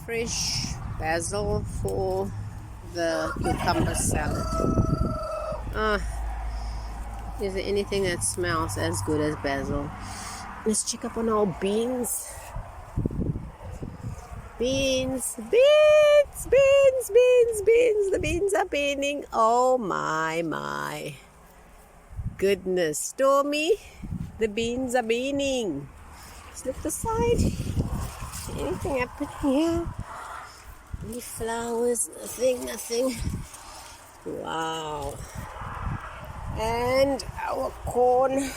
fresh basil for the cucumber salad. Is there anything that smells as good as basil? Let's check up on our beans. Beans. The beans are beaning. Oh my goodness. Stormy, the beans are beaning. Let's look the side. Anything happening here? Any flowers? Nothing. Wow. And our corn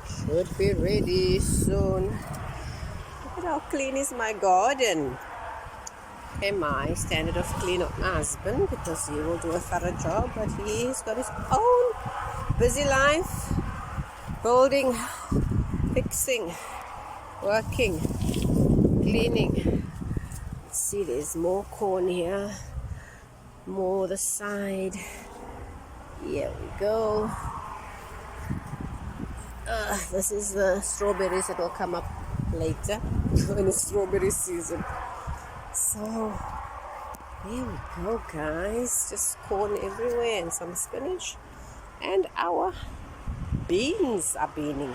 should be ready soon. Look at how clean is my garden. Okay, my standard of clean of my husband, because he will do a thorough job, but he's got his own busy life, building, fixing, working, cleaning. Let's see, there's more corn here, more the side. Here we go. This is the strawberries that will come up later in the strawberry season. So there we go, guys. Just corn everywhere and some spinach, and our beans are beaning.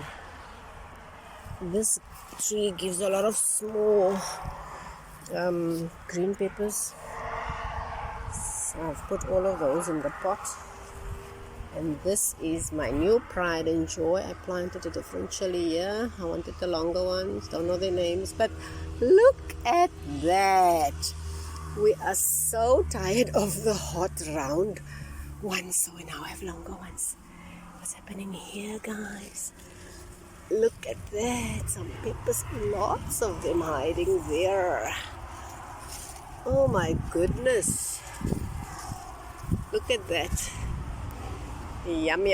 This tree gives a lot of small green peppers, so I've put all of those in the pot. And this is my new pride and joy. I planted a different chili here. I wanted the longer ones, don't know their names, but look at that. We are so tired of the hot round ones, so we now have longer ones. What's happening here, guys? Look at that. Some peppers, lots of them hiding there. Oh my goodness. Look at that. Yum.